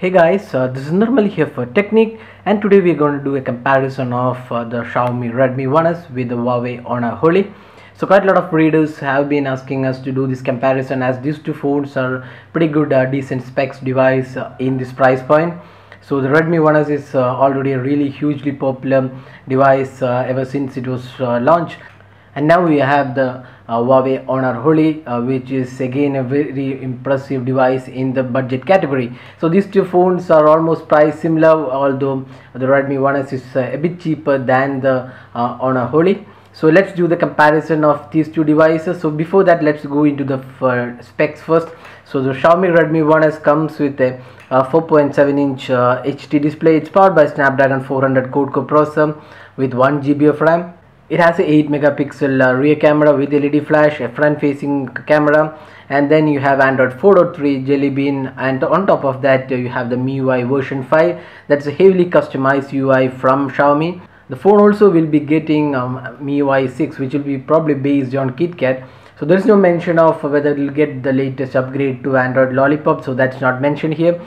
Hey guys, this is Nirmal here for Technique, and today we're going to do a comparison of the Xiaomi Redmi 1S with the Huawei Honor Holy. So quite a lot of readers have been asking us to do this comparison, as these two phones are pretty good decent specs device in this price point. So the Redmi 1S is already a really hugely popular device ever since it was launched, and now we have the Huawei Honor Holy, which is again a very impressive device in the budget category. So these two phones are almost price similar, although the Redmi 1S is a bit cheaper than the Honor Holy. So let's do the comparison of these two devices. So before that, let's go into the specs first. So the Xiaomi Redmi 1S comes with a 4.7-inch HD display. It's powered by Snapdragon 400 quad-core processor with 1 GB of RAM. It has a 8 megapixel rear camera with LED flash, a front facing camera, and then you have Android 4.3 Jelly Bean, and on top of that you have the MIUI version 5. That's a heavily customized UI from Xiaomi. The phone also will be getting MIUI 6, which will be probably based on KitKat. So there is no mention of whether it will get the latest upgrade to Android Lollipop, so that's not mentioned here.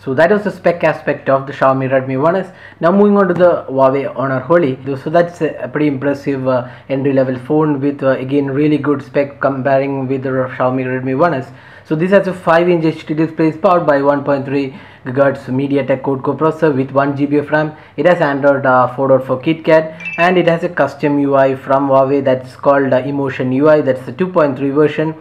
So that was the spec aspect of the Xiaomi Redmi 1S. Now moving on to the Huawei Honor Holy. So that's a pretty impressive entry level phone with again really good spec comparing with the Xiaomi Redmi 1S. So this has a 5-inch HD display powered by 1.3 GHz MediaTek quad-core processor with 1 GB of RAM. It has Android 4.4 KitKat, and it has a custom UI from Huawei that's called Emotion UI. That's the 2.3 version.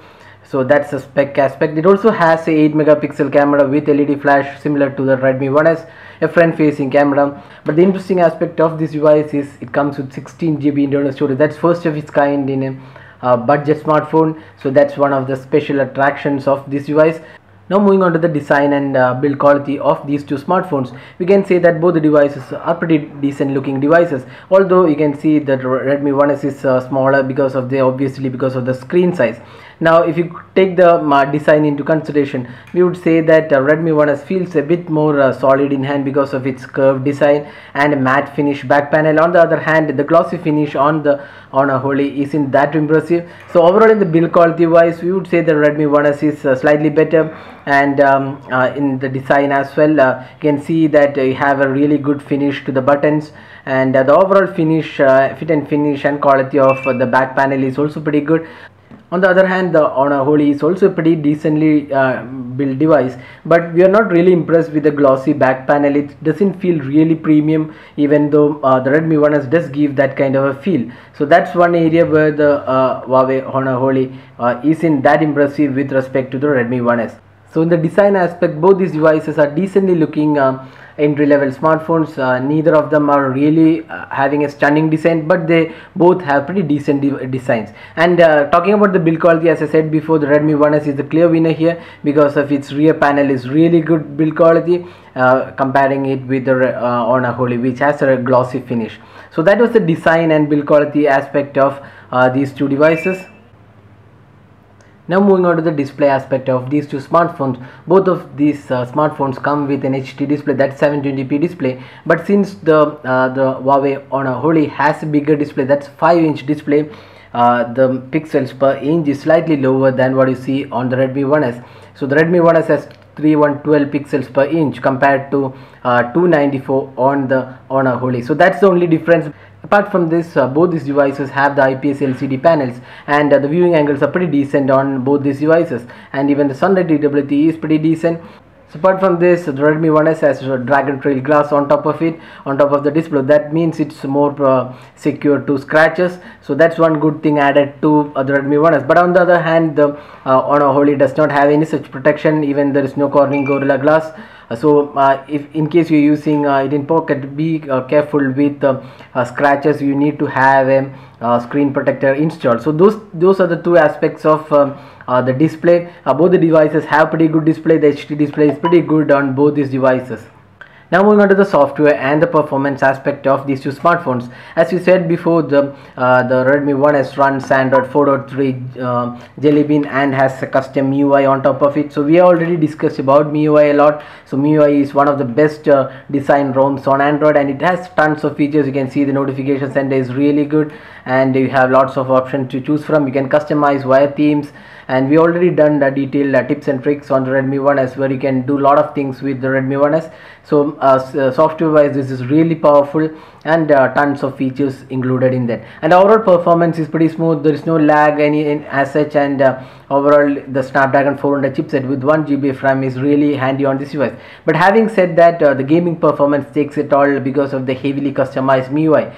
So that's the spec aspect. It also has a 8 megapixel camera with LED flash similar to the Redmi 1S, a front facing camera. But the interesting aspect of this device is it comes with 16 GB internal storage. That's first of its kind in a budget smartphone. So that's one of the special attractions of this device. Now moving on to the design and build quality of these two smartphones, we can say that both the devices are pretty decent looking devices, although you can see that Redmi 1S is smaller because of the screen size. Now if you take the design into consideration, we would say that Redmi 1S feels a bit more solid in hand because of its curved design and a matte finish back panel. On the other hand, the glossy finish on the Honor Holy isn't that impressive. So overall in the build quality wise, we would say the Redmi 1S is slightly better, and in the design as well, you can see that you have a really good finish to the buttons, and the overall finish, fit and finish and quality of the back panel is also pretty good. On the other hand, the Honor Holy is also a pretty decently built device, but we are not really impressed with the glossy back panel. It doesn't feel really premium, even though the Redmi 1S does give that kind of a feel. So that's one area where the Huawei Honor Holy isn't that impressive with respect to the Redmi 1S. So in the design aspect, both these devices are decently looking entry-level smartphones. Neither of them are really having a stunning design, but they both have pretty decent designs. And talking about the build quality, as I said before, the Redmi 1S is the clear winner here because of its rear panel is really good build quality, comparing it with the Honor Holy, which has a glossy finish. So that was the design and build quality aspect of these two devices. Now moving on to the display aspect of these two smartphones. Both of these smartphones come with an HD display, that's 720p display, but since the Huawei Honor Holy has a bigger display, that's 5-inch display, the pixels per inch is slightly lower than what you see on the Redmi 1S. So the Redmi 1S has 3112 pixels per inch compared to 294 on the Honor Holy. So that's the only difference. Apart from this, both these devices have the IPS LCD panels, and the viewing angles are pretty decent on both these devices, and even the sunlight readability is pretty decent. So apart from this, the Redmi 1S has a Dragon Trail glass on top of it, on top of the display. That means it's more secure to scratches. So that's one good thing added to the Redmi 1S. But on the other hand, the Honor Holy does not have any such protection. Even there is no Corning Gorilla Glass. So if in case you're using it in pocket, be careful with scratches. You need to have a screen protector installed. So those are the two aspects of the display. Both the devices have pretty good display. The HD display is pretty good on both these devices. Now moving on to the software and the performance aspect of these two smartphones. As we said before, the Redmi 1S runs Android 4.3 Jelly Bean and has a custom MIUI on top of it. So we already discussed about MIUI a lot. So MIUI is one of the best design ROMs on Android, and it has tons of features. You can see the notification center is really good, and you have lots of options to choose from. You can customize via themes, and we already done the detailed tips and tricks on the Redmi 1S, where you can do a lot of things with the Redmi 1S. So software wise, this is really powerful, and tons of features included in that, and overall performance is pretty smooth. There is no lag as such, and overall the Snapdragon 400 chipset with 1 GB of RAM is really handy on this device. But having said that, the gaming performance takes it all because of the heavily customized MIUI.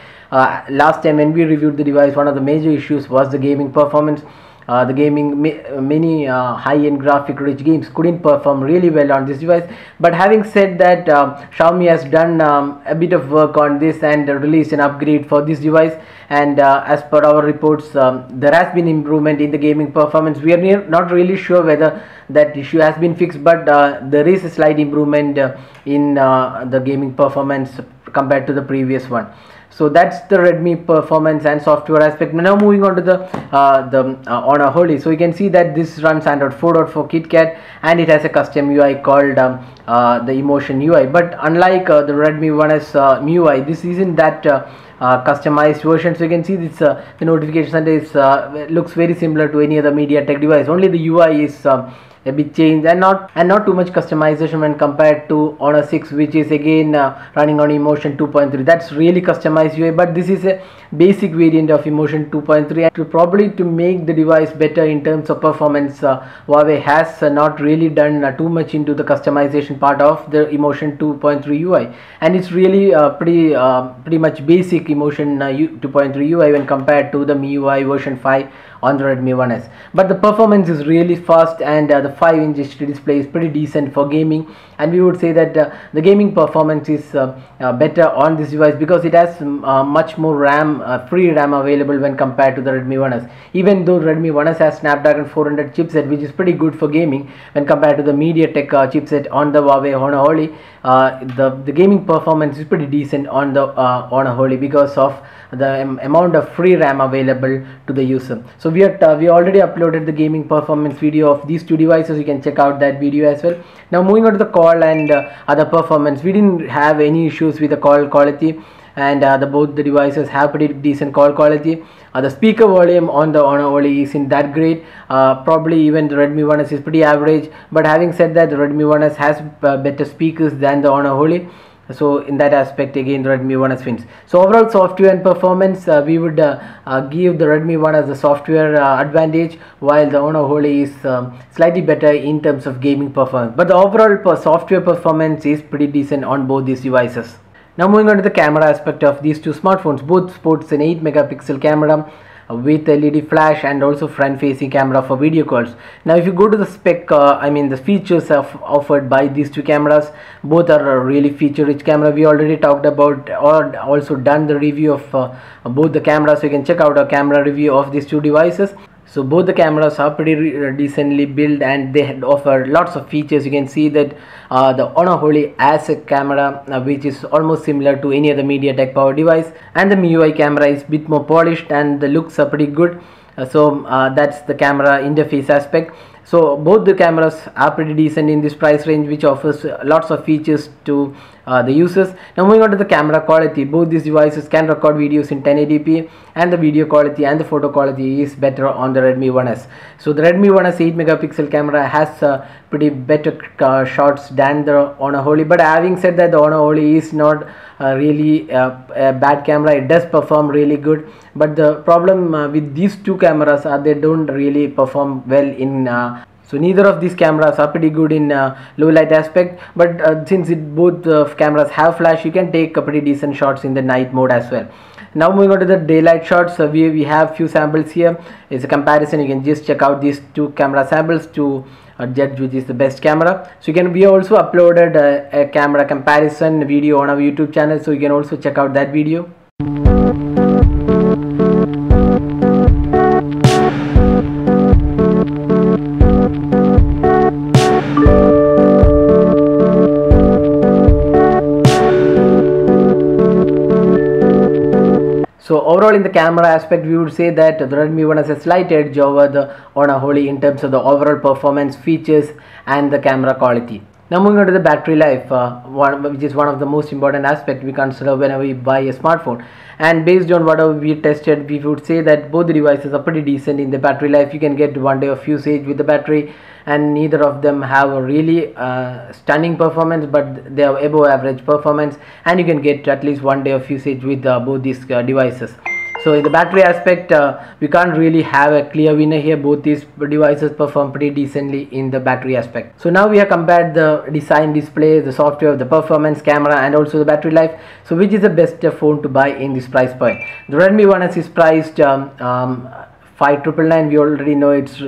Last time when we reviewed the device, one of the major issues was the gaming performance. Many high-end graphic rich games couldn't perform really well on this device. But having said that, Xiaomi has done a bit of work on this and released an upgrade for this device, and as per our reports, there has been improvement in the gaming performance. We are not really sure whether that issue has been fixed, but there is a slight improvement in the gaming performance compared to the previous one. So that's the Redmi performance and software aspect. Now moving on to the Honor Holy. So you can see that this runs Android 4.4 KitKat, and it has a custom UI called the Emotion UI. But unlike the Redmi 1S MIUI, this isn't that customized version. So you can see this the notification center is looks very similar to any other MediaTek device. Only the UI is a bit changed, and not too much customization when compared to Honor 6, which is again running on Emotion 2.3. That's really customized UI, but this is a basic variant of Emotion 2.3, and probably to make the device better in terms of performance, Huawei has not really done too much into the customization part of the Emotion 2.3 UI, and it's really pretty much basic Emotion 2.3 UI when compared to the MIUI version 5 on the Redmi 1S. But the performance is really fast, and the 5-inch HD display is pretty decent for gaming, and we would say that the gaming performance is better on this device because it has much more RAM, free RAM available when compared to the Redmi 1S. Even though Redmi 1S has Snapdragon 400 chipset, which is pretty good for gaming when compared to the MediaTek chipset on the Huawei Honor Holy, the gaming performance is pretty decent on the Honor Holy because of the amount of free RAM available to the user. So we already uploaded the gaming performance video of these two devices. You can check out that video as well. Now moving on to the call and other performance, we didn't have any issues with the call quality, and both the devices have pretty decent call quality. The speaker volume on the Honor Holy isn't that great. Probably even the Redmi 1S is pretty average. But having said that, the Redmi 1S has better speakers than the Honor Holy. So in that aspect, again, the Redmi 1S wins. So overall software and performance, we would give the Redmi 1 as the software advantage, while the Honor Holy is slightly better in terms of gaming performance. But the overall software performance is pretty decent on both these devices. Now moving on to the camera aspect of these two smartphones. Both sports an 8 megapixel camera with LED flash and also front facing camera for video calls. Now if you go to the spec, the features offered by these two cameras, both are a really feature rich camera. We already talked about or also done the review of both the cameras, so you can check out a camera review of these two devices. So both the cameras are pretty decently built, and they offer lots of features. You can see that the Honor Holy has a camera which is almost similar to any other MediaTek power device, and the MIUI camera is a bit more polished and the looks are pretty good. That's the camera interface aspect. So both the cameras are pretty decent in this price range, which offers lots of features to the users. Now moving on to the camera quality, both these devices can record videos in 1080p, and the video quality and the photo quality is better on the Redmi 1S. So the Redmi 1S 8 megapixel camera has pretty better shots than the Honor Holy. But having said that, the Honor Holy is not really a bad camera. It does perform really good, but the problem with these two cameras are they don't really perform well in so neither of these cameras are pretty good in low light aspect, but since both cameras have flash, you can take pretty decent shots in the night mode as well. Now moving on to the daylight shots, we have few samples here. It's a comparison. You can just check out these two camera samples to judge which is the best camera. So we also uploaded a camera comparison video on our YouTube channel, so you can also check out that video. camera aspect, we would say that the Redmi One has a slight edge over the Honor Holy in terms of the overall performance, features and the camera quality. Now moving on to the battery life, which is one of the most important aspects we consider whenever we buy a smartphone. And based on whatever we tested, we would say that both the devices are pretty decent in the battery life. You can get 1 day of usage with the battery, and neither of them have a really stunning performance, but they have above average performance, and you can get at least 1 day of usage with both these devices. So in the battery aspect, we can't really have a clear winner here. Both these devices perform pretty decently in the battery aspect. So now we have compared the design, display, the software, the performance, camera and also the battery life. So which is the best phone to buy in this price point? The Redmi One S is priced 5,999. We already know it's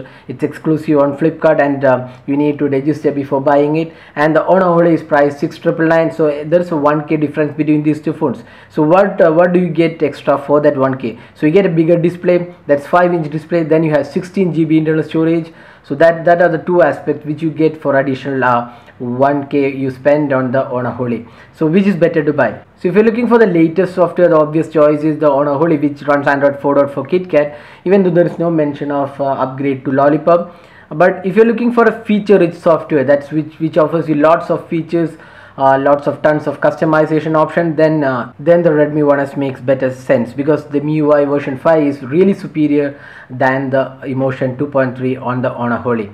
exclusive on Flipkart, and you need to register before buying it. And the Honor Holy is priced 6,999. So there's a 1K difference between these two phones. So what do you get extra for that 1K? So you get a bigger display, that's 5-inch display. Then you have 16 GB internal storage. So that are the two aspects which you get for additional 1K you spend on the Honor Holy. So which is better to buy? So if you're looking for the latest software, the obvious choice is the Honor Holy, which runs Android 4.4 KitKat, even though there is no mention of upgrade to Lollipop. But if you're looking for a feature-rich software, that's which offers you lots of features, tons of customization option, then the Redmi One S makes better sense, because the MIUI version 5 is really superior than the Emotion 2.3 on the Honor Holy.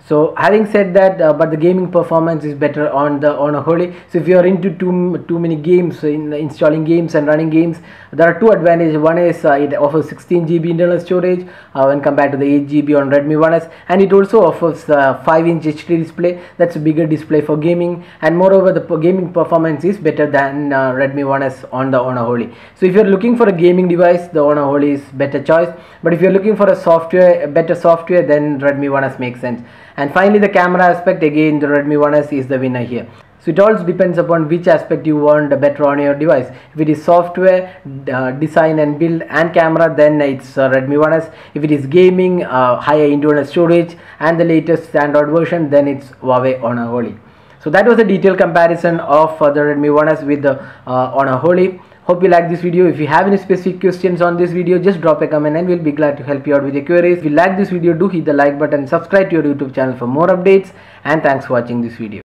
So having said that, but the gaming performance is better on the Honor Holy. So if you are into too many games, in installing games and running games, there are two advantages. One is it offers 16 GB internal storage when compared to the 8 GB on Redmi One S, and it also offers 5-inch HD display. That's a bigger display for gaming, and moreover the gaming performance is better than Redmi One S on the Honor Holy. So if you are looking for a gaming device, the Honor Holy is better choice. But if you are looking for a better software, then Redmi One S makes sense. And finally, the camera aspect, again the Redmi One S is the winner here. So it also depends upon which aspect you want better on your device. If it is software, design and build and camera, then it's Redmi One S. If it is gaming, higher internal storage and the latest Android version, then it's Huawei Honor Holy. So that was a detailed comparison of the Redmi One S with the Honor Holy. Hope you like this video. If you have any specific questions on this video, just drop a comment and we'll be glad to help you out with your queries. If you like this video, do hit the like button, subscribe to your YouTube channel for more updates, and thanks for watching this video.